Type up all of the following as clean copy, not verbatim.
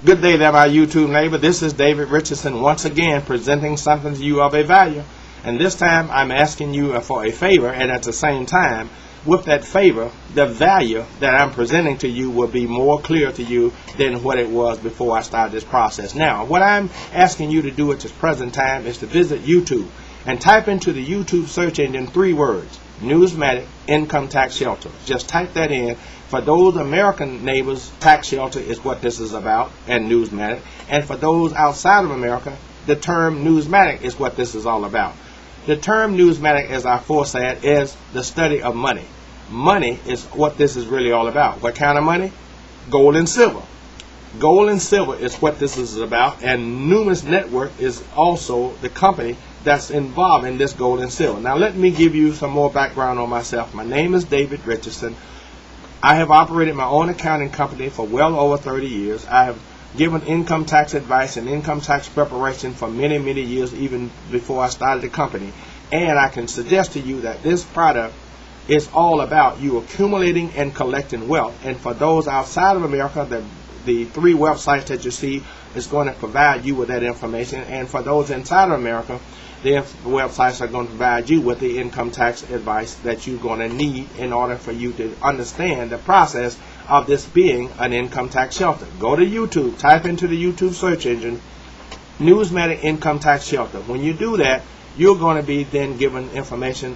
Good day there, my YouTube neighbor. This is David Richardson once again presenting something to you of a value. And this time I'm asking you for a favor, and at the same time, with that favor, the value that I'm presenting to you will be more clear to you than what it was before I started this process. Now, what I'm asking you to do at this present time is to visit YouTube and type into the YouTube search engine 3 words: Newsmatic Income Tax Shelter. Just type that in. For those American neighbors, tax shelter is what this is about, and Newsmatic. And for those outside of America, the term Newsmatic is what this is all about. The term Newsmatic, as I foresaid, is the study of money. Money is what this is really all about. What kind of money? Gold and silver. Gold and silver is what this is about, and Numis Network is also the company that's involved in this gold and silver. Now let me give you some more background on myself. My name is David Richardson. I have operated my own accounting company for well over 30 years. I have given income tax advice and income tax preparation for many, many years, even before I started the company. And I can suggest to you that this product is all about you accumulating and collecting wealth. And for those outside of America, the 3 websites that you see is going to provide you with that information. And for those inside of America, the websites are going to provide you with the income tax advice that you're going to need in order for you to understand the process of this being an income tax shelter. Go to YouTube, type into the YouTube search engine, Newsmatic Income Tax Shelter. When you do that, you're going to be then given information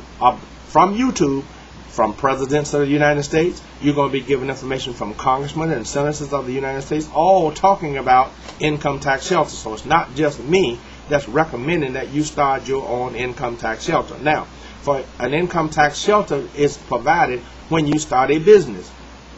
from YouTube, from presidents of the United States. You're going to be given information from congressmen and senators of the United States, all talking about income tax shelters. So it's not just me that's recommending that you start your own income tax shelter. Now, for an income tax shelter is provided when you start a business.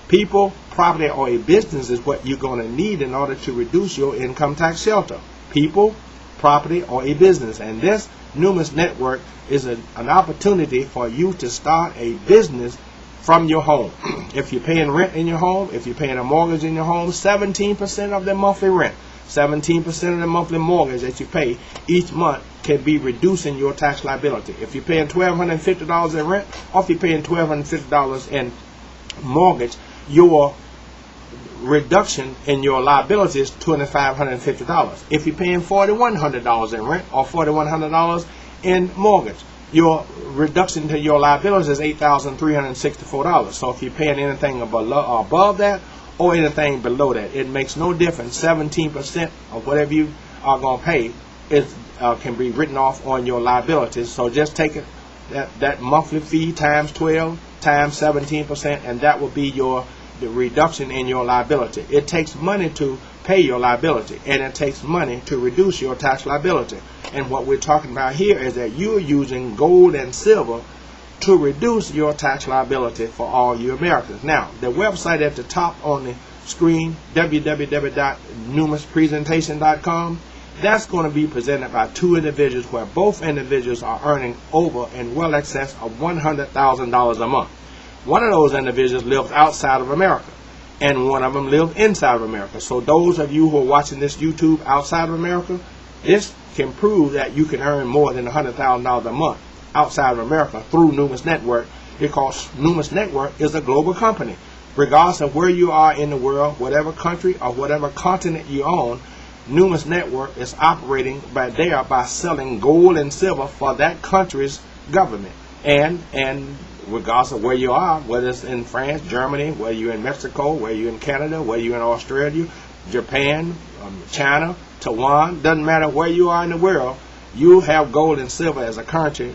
People, property, or a business is what you're going to need in order to reduce your income tax shelter. People, property, or a business. And this Numis Network is an opportunity for you to start a business from your home. If you're paying rent in your home, if you're paying a mortgage in your home, 17% of the monthly rent, 17% of the monthly mortgage that you pay each month can be reducing your tax liability. If you're paying $1,250 in rent, or if you're paying $1,250 in mortgage, your reduction in your liability is $2,550. If you're paying $4,100 in rent or $4,100 in mortgage, your reduction to your liability is $8,364. So if you're paying anything above that or anything below that, it makes no difference. 17% of whatever you are going to pay can be written off on your liabilities. So just take it that monthly fee times 12 times 17%, and that will be the reduction in your liability. It takes money to pay your liability, and it takes money to reduce your tax liability. And what we're talking about here is that you're using gold and silver to reduce your tax liability for all you Americans. Now, the website at the top on the screen, www.numispresentation.com, that's going to be presented by 2 individuals where both individuals are earning over and well excess of $100,000 a month. One of those individuals lives outside of America, and one of them lives inside of America. So those of you who are watching this YouTube outside of America, this can prove that you can earn more than $100,000 a month outside of America through Numis Network, because Numis Network is a global company. Regardless of where you are in the world, whatever country or whatever continent you own, Numis Network is operating by selling gold and silver for that country's government. And regardless of where you are, whether it's in France, Germany, whether you're in Mexico, whether you're in Canada, whether you're in Australia, Japan, China, Taiwan, doesn't matter where you are in the world, you have gold and silver as a country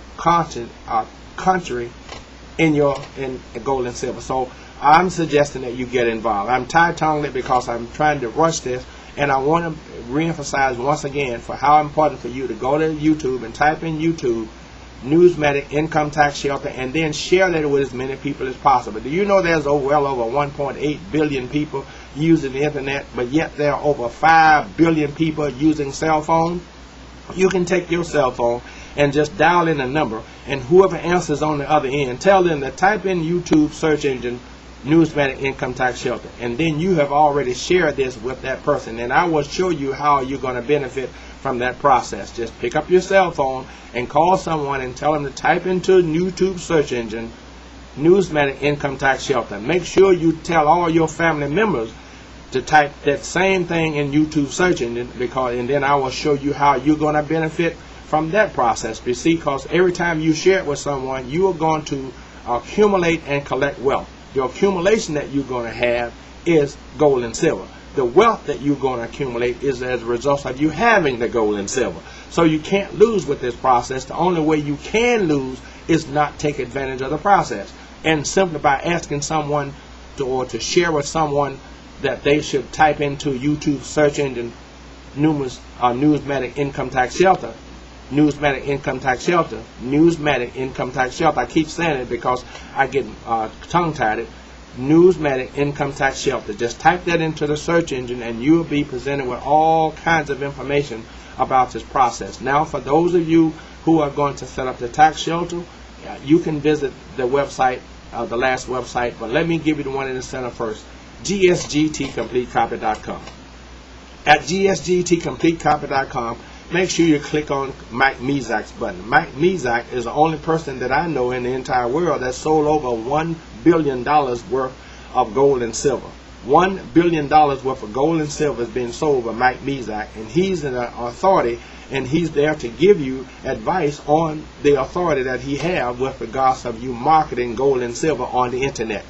in gold and silver. So I'm suggesting that you get involved. I'm tight-tongued it because I'm trying to rush this, and I want to reemphasize once again for how important for you to go to YouTube and type in YouTube Newsmatic Income Tax Shelter, and then share that with as many people as possible. Do you know there's well over 1.8 billion people using the internet, but yet there are over 5 billion people using cell phones? You can take your cell phone and just dial in a number, and whoever answers on the other end, tell them to type in YouTube search engine Newsmatic Income Tax Shelter, and then you have already shared this with that person, and I will show you how you're going to benefit from that process. Just pick up your cell phone and call someone and tell them to type into YouTube search engine Newsmatic Income Tax Shelter. Make sure you tell all your family members to type that same thing in YouTube search engine, and then I will show you how you're going to benefit from that process. You see, because every time you share it with someone, you are going to accumulate and collect wealth. The accumulation that you're going to have is gold and silver. The wealth that you're going to accumulate is as a result of you having the gold and silver. So you can't lose with this process. The only way you can lose is not take advantage of the process. And simply by asking someone to share with someone that they should type into YouTube search engine Newsmatic Income Tax Shelter. Newsmatic Income Tax Shelter. Newsmatic Income Tax Shelter. I keep saying it because I get tongue-tied. Newsmatic Income Tax Shelter. Just type that into the search engine and you will be presented with all kinds of information about this process. Now, for those of you who are going to set up the tax shelter, you can visit the website, the last website, but let me give you the one in the center first. gsgtcompletecopy.com. At gsgtcompletecopy.com, make sure you click on Mike Mezak's button. Mike Mezak is the only person that I know in the entire world that sold over $1 billion worth of gold and silver. $1 billion worth of gold and silver is being sold by Mike Mezak, and he's an authority, and he's there to give you advice on the authority that he has with regards of you marketing gold and silver on the internet.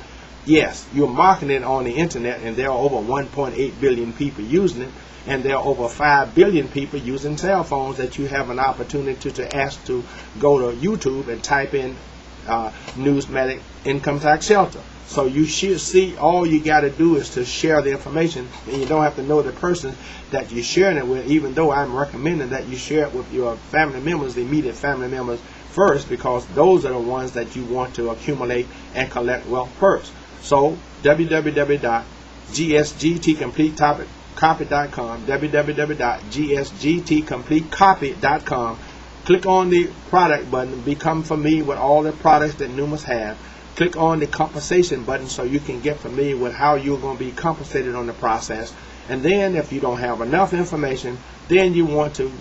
Yes, you're marketing it on the internet, and there are over 1.8 billion people using it, and there are over 5 billion people using cell phones that you have an opportunity to ask to go to YouTube and type in Newsmatic Income Tax Shelter. So you should see, all you got to do is to share the information, and you don't have to know the person that you're sharing it with, even though I'm recommending that you share it with your family members, the immediate family members first, because those are the ones that you want to accumulate and collect wealth first. So www.gsgtcompletecopy.com, www.gsgtcompletecopy.com. Click on the product button, become familiar with all the products that Numas have. Click on the compensation button so you can get familiar with how you're going to be compensated on the process. And then if you don't have enough information, then you want to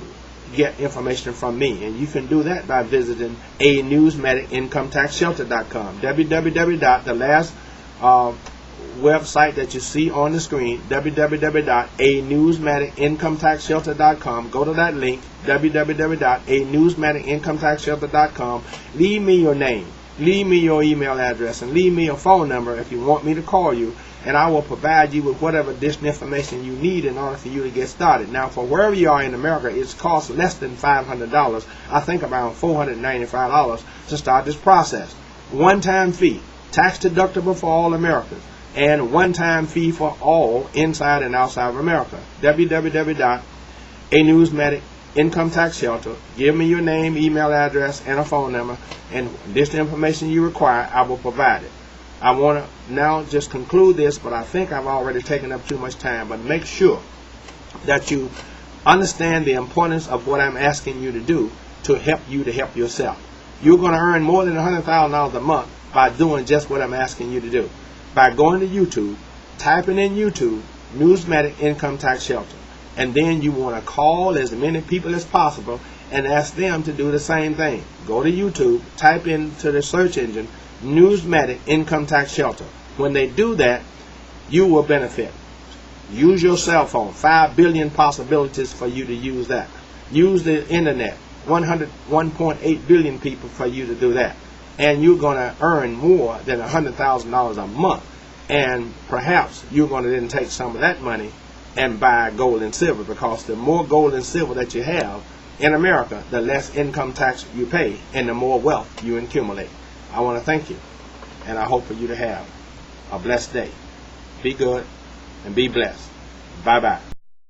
get information from me. And you can do that by visiting newsmaticincometexshelter.com. the last website that you see on the screen, www.newsmaticincometexshelter.com. Go to that link, www.newsmaticincometexshelter.com. Leave me your name, leave me your email address, and leave me your phone number if you want me to call you, and I will provide you with whatever additional information you need in order for you to get started. Now, for wherever you are in America, it's cost less than $500. I think around $495 to start this process. One-time fee, tax deductible for all Americans, and one-time fee for all inside and outside of America. www.newsmatic Income Tax Shelter. Give me your name, email address, and a phone number, and this information you require, I will provide it. I want to now just conclude this, but I think I've already taken up too much time. But make sure that you understand the importance of what I'm asking you to do to help you to help yourself. You're going to earn more than $100,000 a month by doing just what I'm asking you to do. By going to YouTube, typing in YouTube, Newsmatic Income Tax Shelter, and then you want to call as many people as possible and ask them to do the same thing. Go to YouTube, type into the search engine, Newsmatic Income Tax Shelter. When they do that, you will benefit. Use your cell phone. 5 billion possibilities for you to use that. Use the internet. 1.8 billion people for you to do that. And you're going to earn more than $100,000 a month. And perhaps you're going to then take some of that money and buy gold and silver, because the more gold and silver that you have in America, the less income tax you pay and the more wealth you accumulate. I want to thank you, and I hope for you to have a blessed day. Be good and be blessed. Bye-bye.